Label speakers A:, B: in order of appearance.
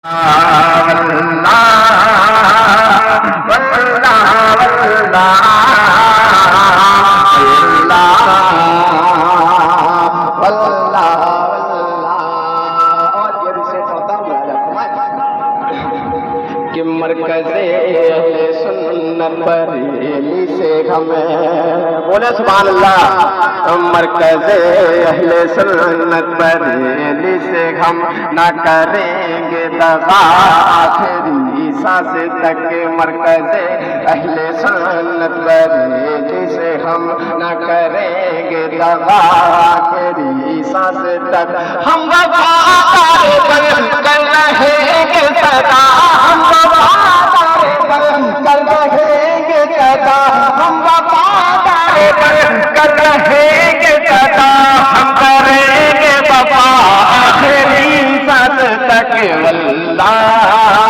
A: کہ مرکز اہل سنت بریلی سے ہمیں بولے سبحان اللہ مرکز اہل سنت بریلی سے ہم نہ کریں گے دغا آخری سانس تک مرکز اہل سنت بریلی سے ہم نہ کریں گے دغا آخری سانس تک ہم وفادار بن کر رہیں گے سدا ہم وفادار بن کر رہیں گے سدا ہم وفادار بن کر رہیں گے سدا ہم کریں گے وفا آخری سانس تک واللہ